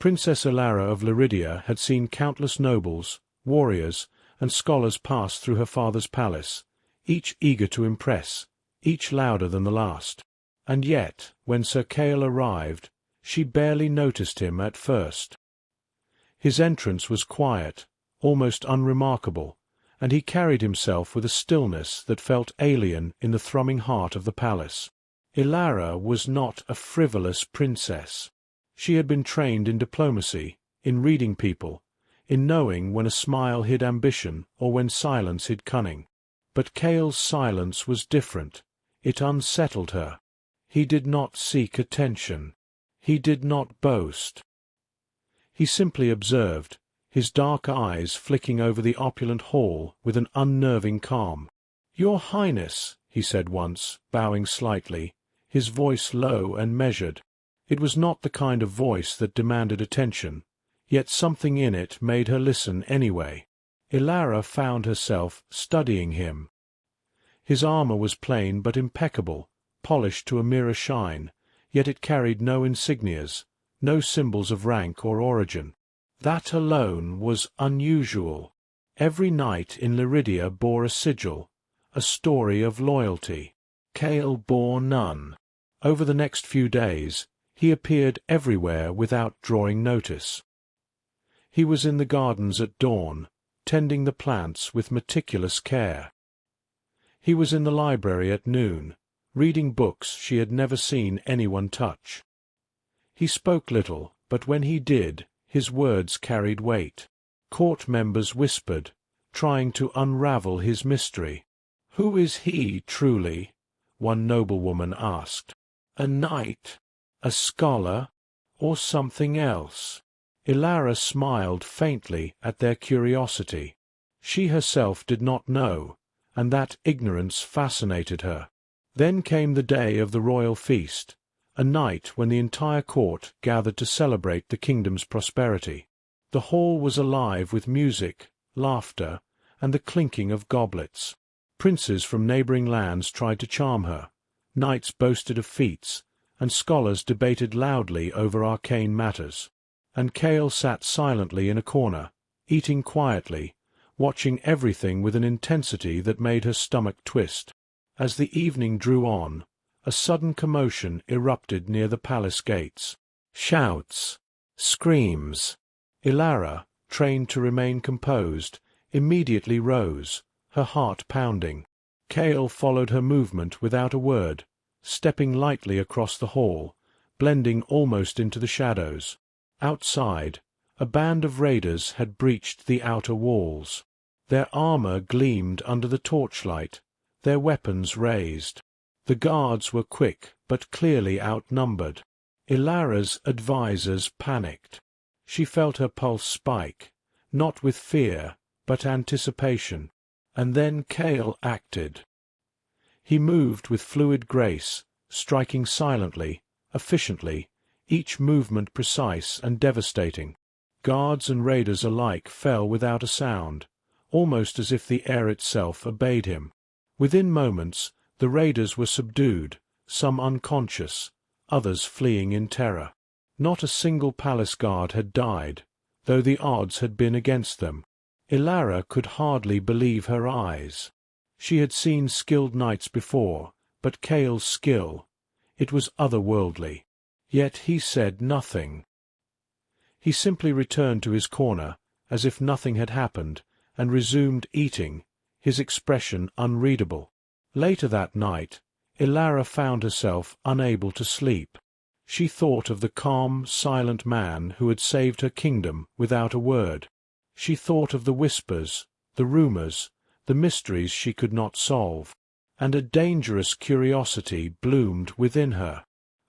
Princess Ilara of Lyridia had seen countless nobles, warriors, and scholars pass through her father's palace, each eager to impress, each louder than the last. And yet, when Sir Kael arrived, she barely noticed him at first. His entrance was quiet, almost unremarkable, and he carried himself with a stillness that felt alien in the thrumming heart of the palace. Ilara was not a frivolous princess. She had been trained in diplomacy, in reading people, in knowing when a smile hid ambition or when silence hid cunning. But Kael's silence was different. It unsettled her. He did not seek attention. He did not boast. He simply observed, his dark eyes flicking over the opulent hall with an unnerving calm. "Your Highness," he said once, bowing slightly, his voice low and measured. It was not the kind of voice that demanded attention, yet something in it made her listen anyway. Ilara found herself studying him. His armor was plain but impeccable, polished to a mirror shine, yet it carried no insignias, no symbols of rank or origin. That alone was unusual. Every knight in Lyridia bore a sigil, a story of loyalty. Kael bore none. Over the next few days, he appeared everywhere without drawing notice. He was in the gardens at dawn, tending the plants with meticulous care. He was in the library at noon, reading books she had never seen anyone touch. He spoke little, but when he did, his words carried weight. Court members whispered, trying to unravel his mystery. "Who is he, truly?" one noblewoman asked. "A knight? A scholar? Or something else?" Ilara smiled faintly at their curiosity. She herself did not know, and that ignorance fascinated her. Then came the day of the royal feast, a night when the entire court gathered to celebrate the kingdom's prosperity. The hall was alive with music, laughter, and the clinking of goblets. Princes from neighboring lands tried to charm her, knights boasted of feats, and scholars debated loudly over arcane matters. And Kael sat silently in a corner, eating quietly, watching everything with an intensity that made her stomach twist. As the evening drew on, a sudden commotion erupted near the palace gates. Shouts, screams. Ilara, trained to remain composed, immediately rose, her heart pounding. Kael followed her movement without a word, stepping lightly across the hall, blending almost into the shadows. Outside, a band of raiders had breached the outer walls. Their armor gleamed under the torchlight, their weapons raised. The guards were quick, but clearly outnumbered. Ilara's advisers panicked. She felt her pulse spike, not with fear, but anticipation. And then Kael acted. He moved with fluid grace, striking silently, efficiently, each movement precise and devastating. Guards and raiders alike fell without a sound, almost as if the air itself obeyed him. Within moments, the raiders were subdued, some unconscious, others fleeing in terror. Not a single palace guard had died, though the odds had been against them. Ilara could hardly believe her eyes. She had seen skilled knights before, but Kael's skill, it was otherworldly. Yet he said nothing. He simply returned to his corner, as if nothing had happened, and resumed eating, his expression unreadable. Later that night, Ilara found herself unable to sleep. She thought of the calm, silent man who had saved her kingdom without a word. She thought of the whispers, the rumors, the mysteries she could not solve, and a dangerous curiosity bloomed within her.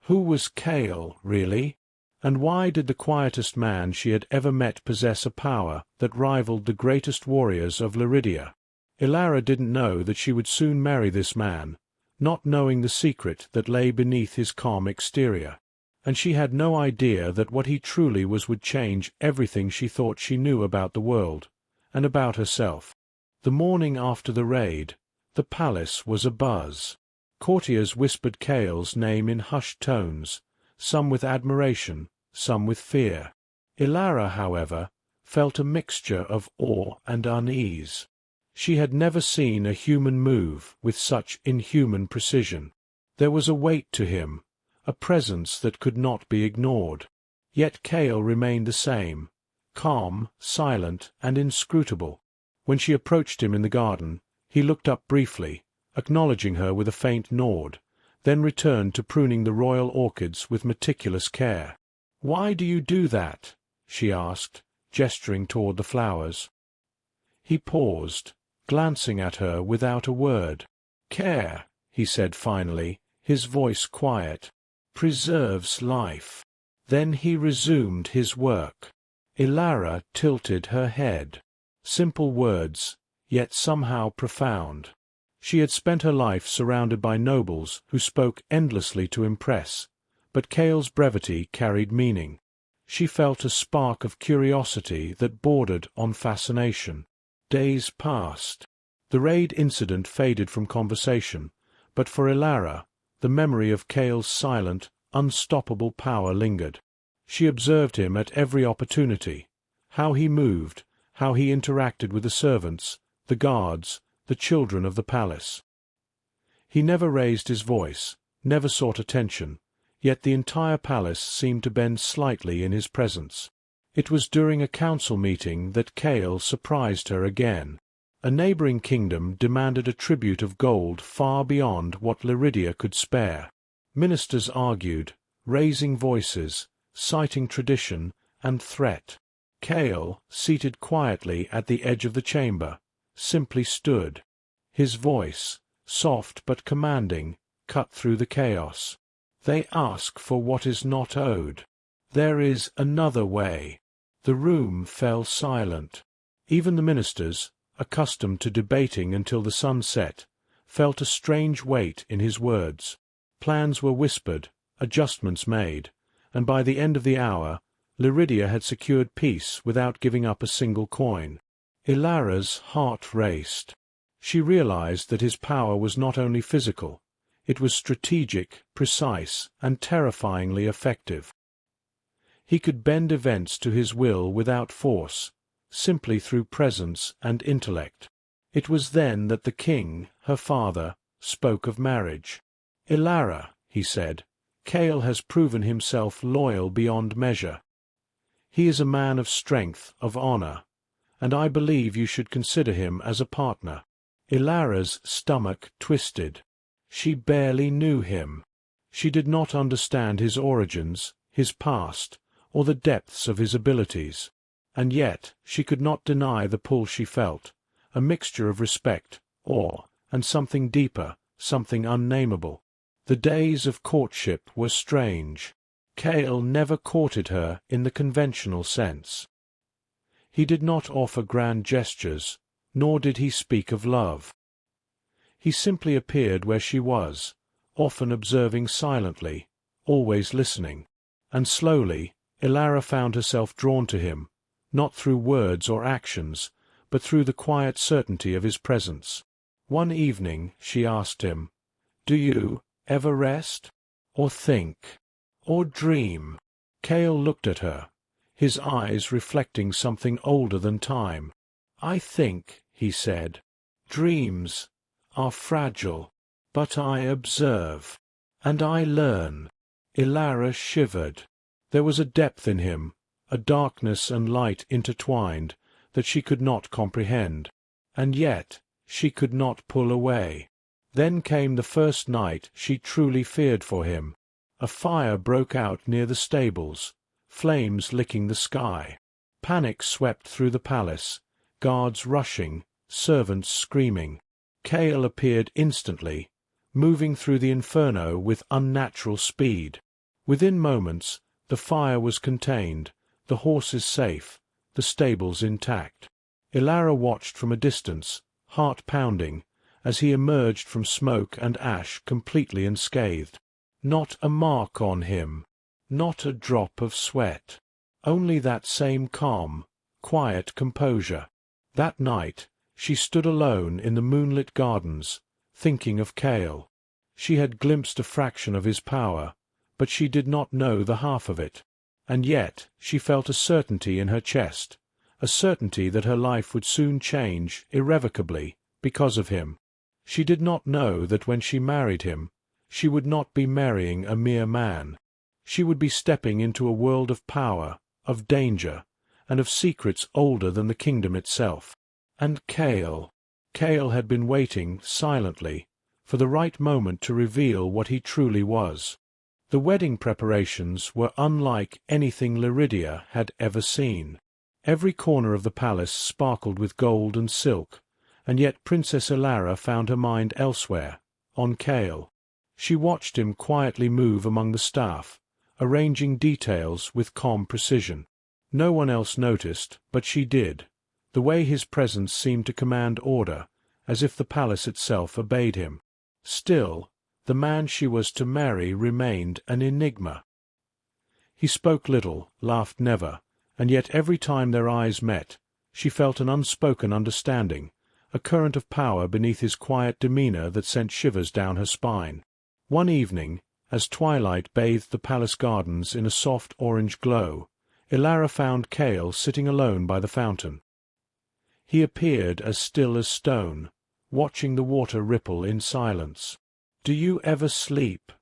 Who was Kael, really? And why did the quietest man she had ever met possess a power that rivaled the greatest warriors of Lyridia? Ilara didn't know that she would soon marry this man, not knowing the secret that lay beneath his calm exterior. And she had no idea that what he truly was would change everything she thought she knew about the world, and about herself. The morning after the raid, the palace was abuzz. Courtiers whispered Kael's name in hushed tones, some with admiration, some with fear. Ilara, however, felt a mixture of awe and unease. She had never seen a human move with such inhuman precision. There was a weight to him, a presence that could not be ignored. Yet Kale remained the same, calm, silent, and inscrutable. When she approached him in the garden, he looked up briefly, acknowledging her with a faint nod, then returned to pruning the royal orchids with meticulous care. "Why do you do that?" she asked, gesturing toward the flowers. He paused, glancing at her without a word. "Care," he said finally, his voice quiet, "preserves life." Then he resumed his work. Ilara tilted her head. Simple words, yet somehow profound. She had spent her life surrounded by nobles who spoke endlessly to impress, but Kale's brevity carried meaning. She felt a spark of curiosity that bordered on fascination. Days passed. The raid incident faded from conversation, but for Ilara, the memory of Kale's silent, unstoppable power lingered. She observed him at every opportunity, how he moved, how he interacted with the servants, the guards, the children of the palace. He never raised his voice, never sought attention, yet the entire palace seemed to bend slightly in his presence. It was during a council meeting that Kale surprised her again. A neighboring kingdom demanded a tribute of gold far beyond what Lyridia could spare. Ministers argued, raising voices, citing tradition and threat. Kale, seated quietly at the edge of the chamber, simply stood. His voice, soft but commanding, cut through the chaos. "They ask for what is not owed. There is another way." The room fell silent. Even the ministers, accustomed to debating until the sun set, felt a strange weight in his words. Plans were whispered, adjustments made, and by the end of the hour, Lyridia had secured peace without giving up a single coin. Ilara's heart raced. She realized that his power was not only physical, it was strategic, precise, and terrifyingly effective. He could bend events to his will without force, simply through presence and intellect. It was then that the king, her father, spoke of marriage. "Ilara," he said, "Kale has proven himself loyal beyond measure. He is a man of strength, of honor, and I believe you should consider him as a partner." Ilara's stomach twisted. She barely knew him. She did not understand his origins, his past, or the depths of his abilities. And yet she could not deny the pull she felt, a mixture of respect, awe, and something deeper, something unnameable. The days of courtship were strange. Kale never courted her in the conventional sense. He did not offer grand gestures, nor did he speak of love. He simply appeared where she was, often observing silently, always listening. And slowly, Ilara found herself drawn to him, not through words or actions, but through the quiet certainty of his presence. One evening she asked him, "Do you ever rest? Or think? Or dream?" Kale looked at her, his eyes reflecting something older than time. "I think," he said, "dreams are fragile, but I observe, and I learn." Ilara shivered. There was a depth in him, a darkness and light intertwined, that she could not comprehend, and yet she could not pull away. Then came the first night she truly feared for him. A fire broke out near the stables, flames licking the sky. Panic swept through the palace, guards rushing, servants screaming. Kale appeared instantly, moving through the inferno with unnatural speed. Within moments, the fire was contained, the horses safe, the stables intact. Ilara watched from a distance, heart pounding, as he emerged from smoke and ash completely unscathed. Not a mark on him, not a drop of sweat, only that same calm, quiet composure. That night she stood alone in the moonlit gardens, thinking of Kale. She had glimpsed a fraction of his power, but she did not know the half of it. And yet she felt a certainty in her chest, a certainty that her life would soon change, irrevocably, because of him. She did not know that when she married him, she would not be marrying a mere man. She would be stepping into a world of power, of danger, and of secrets older than the kingdom itself. And Cale had been waiting, silently, for the right moment to reveal what he truly was. The wedding preparations were unlike anything Lyridia had ever seen. Every corner of the palace sparkled with gold and silk, and yet Princess Ilara found her mind elsewhere, on Cale. She watched him quietly move among the staff, arranging details with calm precision. No one else noticed, but she did. The way his presence seemed to command order, as if the palace itself obeyed him. Still, the man she was to marry remained an enigma. He spoke little, laughed never, and yet every time their eyes met, she felt an unspoken understanding, a current of power beneath his quiet demeanor that sent shivers down her spine. One evening, as twilight bathed the palace gardens in a soft orange glow, Ilara found Cale sitting alone by the fountain. He appeared as still as stone, watching the water ripple in silence. "Do you ever sleep?"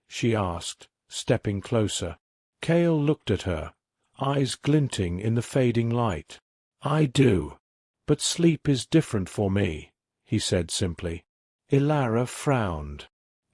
she asked, stepping closer. Cale looked at her, eyes glinting in the fading light. "I do. But sleep is different for me," he said simply. Ilara frowned.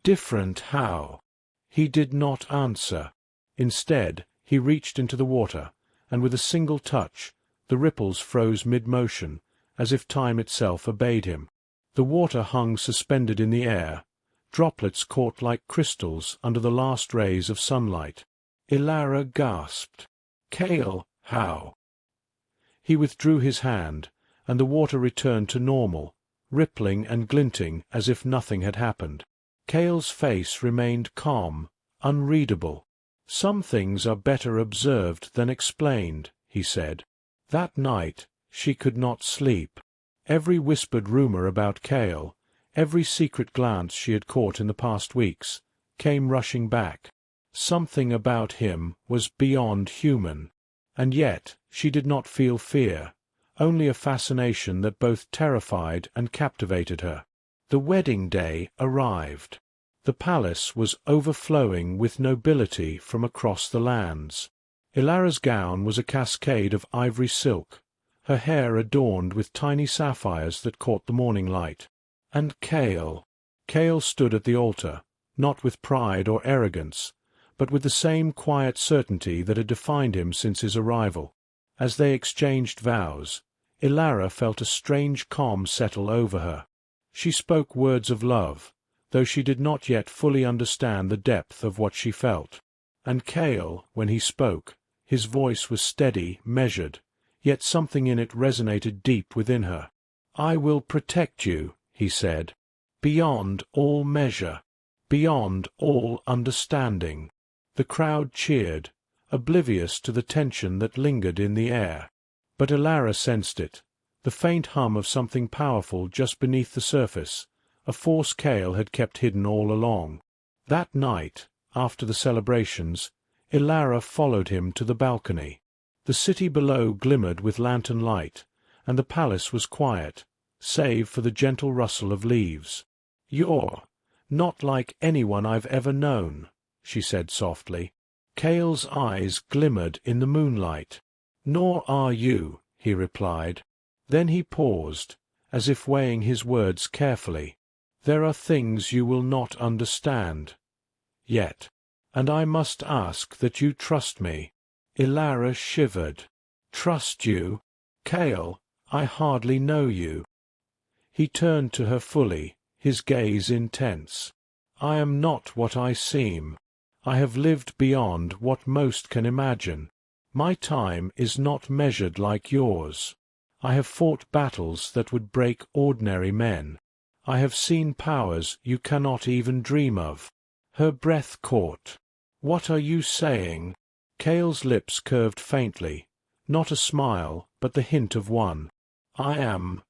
"Different how?" He did not answer. Instead, he reached into the water, and with a single touch, the ripples froze mid-motion, as if time itself obeyed him. The water hung suspended in the air, droplets caught like crystals under the last rays of sunlight. Ilara gasped. "Cale, how?" He withdrew his hand, and the water returned to normal, rippling and glinting as if nothing had happened. Cale's face remained calm, unreadable. "Some things are better observed than explained," he said. That night she could not sleep. Every whispered rumor about Cale, every secret glance she had caught in the past weeks, came rushing back. Something about him was beyond human. And yet she did not feel fear, only a fascination that both terrified and captivated her. The wedding day arrived. The palace was overflowing with nobility from across the lands. Ilara's gown was a cascade of ivory silk, her hair adorned with tiny sapphires that caught the morning light. And Cale stood at the altar, not with pride or arrogance, but with the same quiet certainty that had defined him since his arrival. As they exchanged vows, Ilara felt a strange calm settle over her. She spoke words of love, though she did not yet fully understand the depth of what she felt. And Cale, when he spoke, his voice was steady, measured, yet something in it resonated deep within her. "I will protect you," he said, "beyond all measure, beyond all understanding." The crowd cheered, oblivious to the tension that lingered in the air. But Ilara sensed it, the faint hum of something powerful just beneath the surface, a force Cale had kept hidden all along. That night, after the celebrations, Ilara followed him to the balcony. The city below glimmered with lantern light, and the palace was quiet, save for the gentle rustle of leaves. "You're not like anyone I've ever known," she said softly. Cale's eyes glimmered in the moonlight. "Nor are you," he replied. Then he paused, as if weighing his words carefully. "There are things you will not understand yet, and I must ask that you trust me." Ilara shivered. "Trust you? Cale, I hardly know you." He turned to her fully, his gaze intense. "I am not what I seem. I have lived beyond what most can imagine. My time is not measured like yours. I have fought battles that would break ordinary men. I have seen powers you cannot even dream of." Her breath caught. "What are you saying?" Cale's lips curved faintly, not a smile, but the hint of one. "I am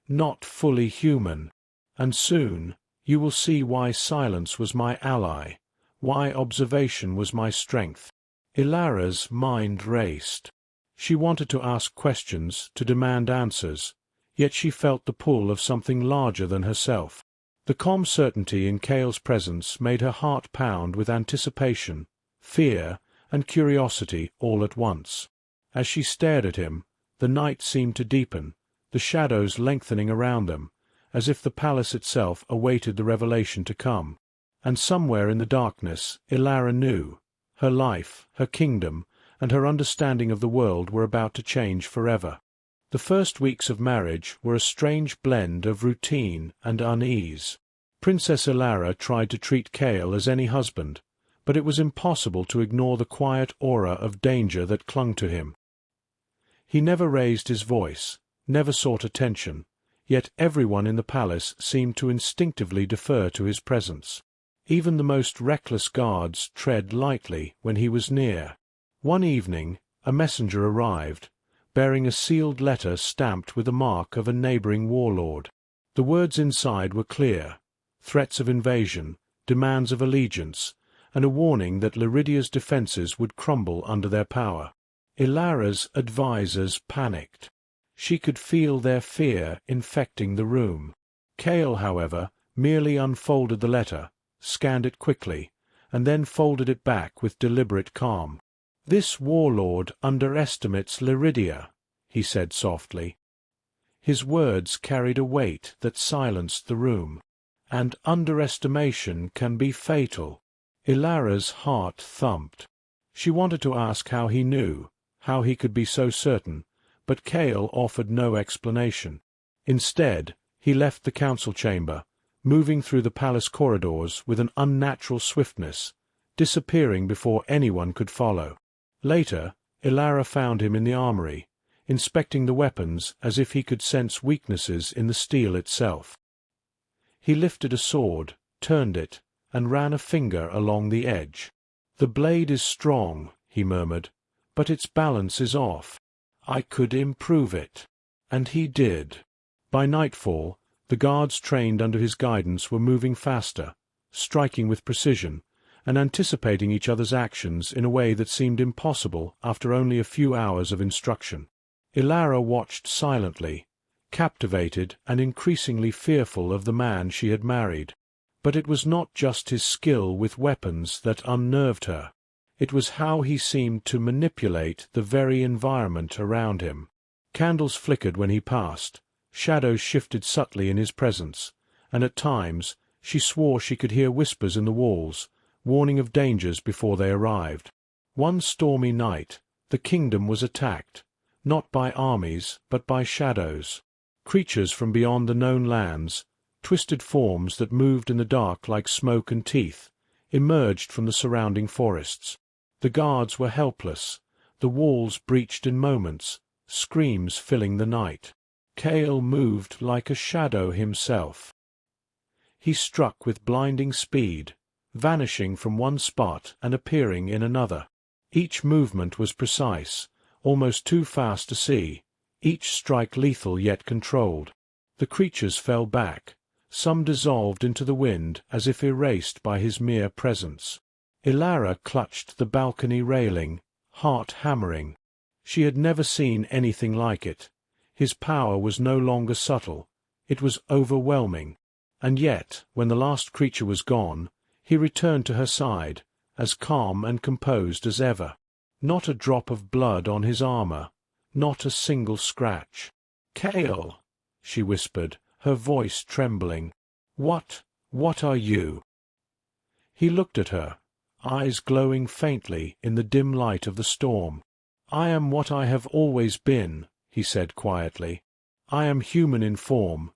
not fully human, and soon you will see why silence was my ally, why observation was my strength." Ilara's mind raced. She wanted to ask questions, to demand answers, yet she felt the pull of something larger than herself. The calm certainty in Cale's presence made her heart pound with anticipation, fear, and curiosity all at once. As she stared at him, the night seemed to deepen, the shadows lengthening around them, as if the palace itself awaited the revelation to come. And somewhere in the darkness, Ilara knew. Her life, her kingdom, and her understanding of the world were about to change forever. The first weeks of marriage were a strange blend of routine and unease. Princess Ilara tried to treat Cale as any husband, but it was impossible to ignore the quiet aura of danger that clung to him. He never raised his voice, never sought attention, yet everyone in the palace seemed to instinctively defer to his presence. Even the most reckless guards tread lightly when he was near. One evening, a messenger arrived, bearing a sealed letter stamped with the mark of a neighboring warlord. The words inside were clear: threats of invasion, demands of allegiance, and a warning that Liridia's defenses would crumble under their power. Ilara's advisers panicked. She could feel their fear infecting the room. Cale, however, merely unfolded the letter, scanned it quickly, and then folded it back with deliberate calm. "This warlord underestimates Liridia," he said softly. His words carried a weight that silenced the room. "And underestimation can be fatal." Ilara's heart thumped. She wanted to ask how he knew, how he could be so certain, but Cale offered no explanation. Instead, he left the council chamber, moving through the palace corridors with an unnatural swiftness, disappearing before anyone could follow. Later, Ilara found him in the armory, inspecting the weapons as if he could sense weaknesses in the steel itself. He lifted a sword, turned it, and ran a finger along the edge. "The blade is strong," he murmured, "but its balance is off. I could improve it." And he did. By nightfall, the guards trained under his guidance were moving faster, striking with precision, and anticipating each other's actions in a way that seemed impossible after only a few hours of instruction. Ilara watched silently, captivated and increasingly fearful of the man she had married. But it was not just his skill with weapons that unnerved her. It was how he seemed to manipulate the very environment around him. Candles flickered when he passed, shadows shifted subtly in his presence, and at times she swore she could hear whispers in the walls, warning of dangers before they arrived. One stormy night, the kingdom was attacked, not by armies but by shadows. Creatures from beyond the known lands, twisted forms that moved in the dark like smoke and teeth, emerged from the surrounding forests. The guards were helpless, the walls breached in moments, screams filling the night. Cale moved like a shadow himself. He struck with blinding speed, vanishing from one spot and appearing in another. Each movement was precise, almost too fast to see, each strike lethal yet controlled. The creatures fell back, some dissolved into the wind as if erased by his mere presence. Ilara clutched the balcony railing, heart hammering. She had never seen anything like it. His power was no longer subtle, it was overwhelming. And yet, when the last creature was gone, he returned to her side, as calm and composed as ever. Not a drop of blood on his armor, not a single scratch. "Cale," she whispered, her voice trembling. What are you?" He looked at her, eyes glowing faintly in the dim light of the storm. "I am what I have always been," he said quietly. "I am human in form.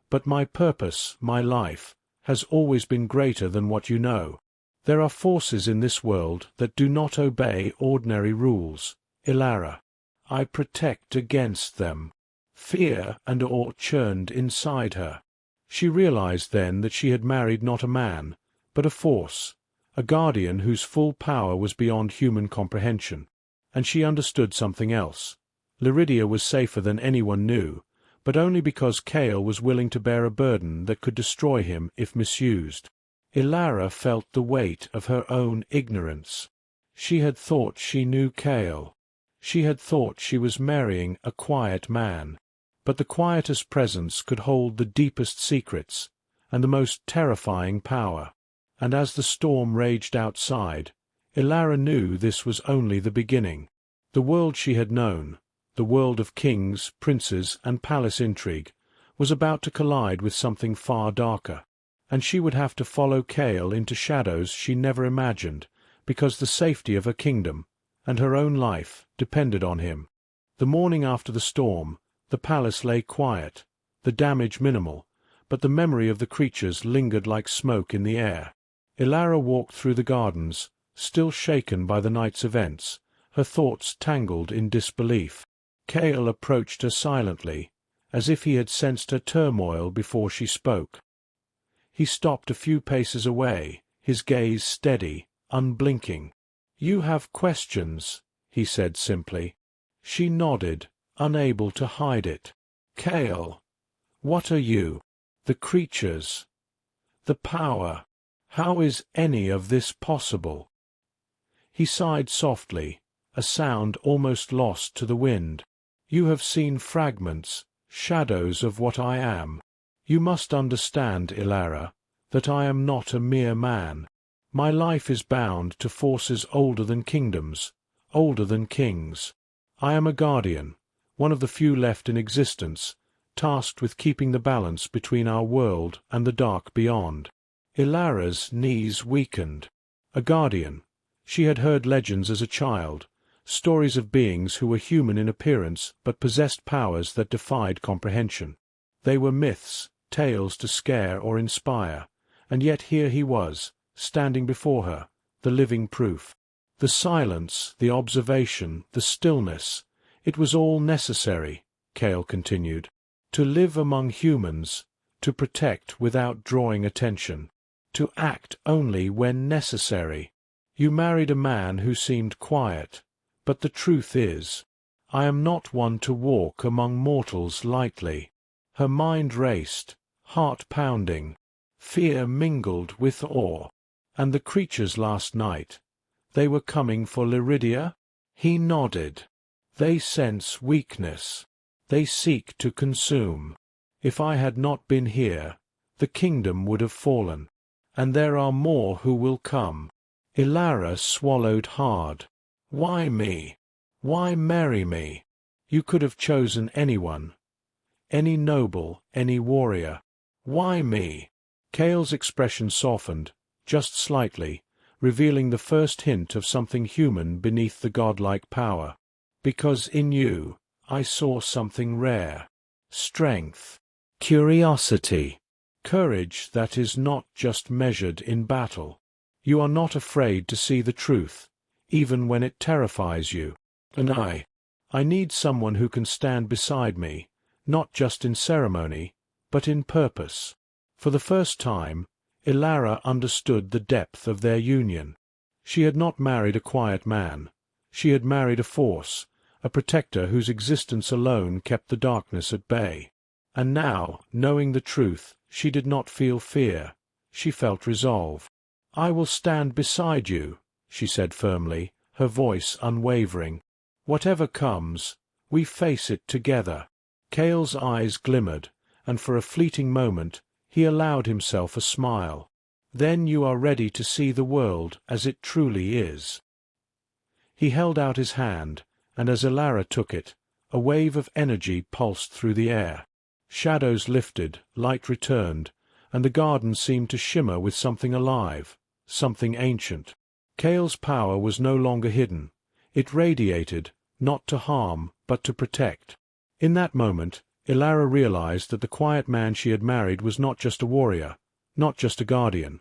But my purpose, my life, has always been greater than what you know. There are forces in this world that do not obey ordinary rules, Ilara. I protect against them." Fear and awe churned inside her. She realized then that she had married not a man, but a force, a guardian whose full power was beyond human comprehension. And she understood something else. Liridia was safer than anyone knew, but only because Cale was willing to bear a burden that could destroy him if misused. Ilara felt the weight of her own ignorance. She had thought she knew Kale. She had thought she was marrying a quiet man. But the quietest presence could hold the deepest secrets, and the most terrifying power. And as the storm raged outside, Ilara knew this was only the beginning. The world she had known, the world of kings, princes, and palace intrigue, was about to collide with something far darker. And she would have to follow Kale into shadows she never imagined, because the safety of her kingdom, and her own life, depended on him. The morning after the storm, the palace lay quiet, the damage minimal, but the memory of the creatures lingered like smoke in the air. Ilara walked through the gardens, still shaken by the night's events, her thoughts tangled in disbelief. Kale approached her silently, as if he had sensed her turmoil before she spoke. He stopped a few paces away, his gaze steady, unblinking. "You have questions," he said simply. She nodded, unable to hide it. "Kale, what are you? The creatures? The power? How is any of this possible?" He sighed softly, a sound almost lost to the wind. "You have seen fragments, shadows of what I am. You must understand, Ilara, that I am not a mere man. My life is bound to forces older than kingdoms, older than kings. I am a guardian, one of the few left in existence, tasked with keeping the balance between our world and the dark beyond." Ilara's knees weakened. A guardian. She had heard legends as a child, stories of beings who were human in appearance but possessed powers that defied comprehension. They were myths, tales to scare or inspire, and yet here he was, standing before her, the living proof. The silence, the observation, the stillness, it was all necessary, Kale continued, to live among humans, to protect without drawing attention, to act only when necessary. You married a man who seemed quiet, but the truth is, I am not one to walk among mortals lightly. Her mind raced, heart pounding, fear mingled with awe. And the creatures last night, they were coming for Lyridia? He nodded. They sense weakness. They seek to consume. If I had not been here, the kingdom would have fallen. And there are more who will come. Ilara swallowed hard. Why me? Why marry me? You could have chosen anyone. Any noble, any warrior. Why me? Kale's expression softened, just slightly, revealing the first hint of something human beneath the godlike power. Because in you, I saw something rare. Strength. Curiosity. Courage that is not just measured in battle. You are not afraid to see the truth, even when it terrifies you. And I need someone who can stand beside me, not just in ceremony, but in purpose. For the first time, Ilara understood the depth of their union. She had not married a quiet man. She had married a force, a protector whose existence alone kept the darkness at bay. And now, knowing the truth, she did not feel fear. She felt resolve. "I will stand beside you," she said firmly, her voice unwavering. "Whatever comes, we face it together." Kale's eyes glimmered, and for a fleeting moment he allowed himself a smile. "Then you are ready to see the world as it truly is." He held out his hand, and as Ilara took it, a wave of energy pulsed through the air. Shadows lifted, light returned, and the garden seemed to shimmer with something alive, something ancient. Kale's power was no longer hidden. It radiated, not to harm, but to protect. In that moment, Ilara realized that the quiet man she had married was not just a warrior, not just a guardian.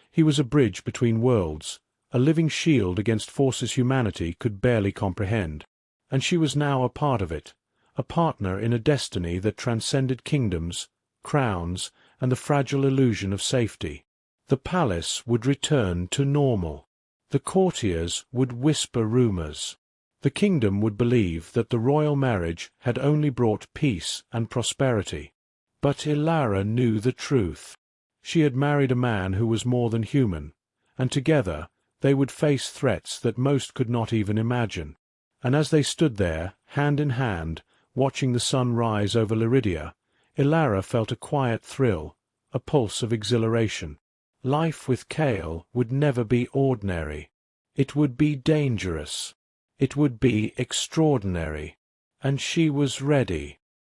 He was a bridge between worlds, a living shield against forces humanity could barely comprehend. And she was now a part of it, a partner in a destiny that transcended kingdoms, crowns, and the fragile illusion of safety. The palace would return to normal. The courtiers would whisper rumors. The kingdom would believe that the royal marriage had only brought peace and prosperity. But Ilara knew the truth. She had married a man who was more than human, and together They would face threats that most could not even imagine. And as they stood there, hand in hand, watching the sun rise over Lyridia, Ilara felt a quiet thrill, a pulse of exhilaration. Life with Cale would never be ordinary. It would be dangerous. It would be extraordinary. And she was ready.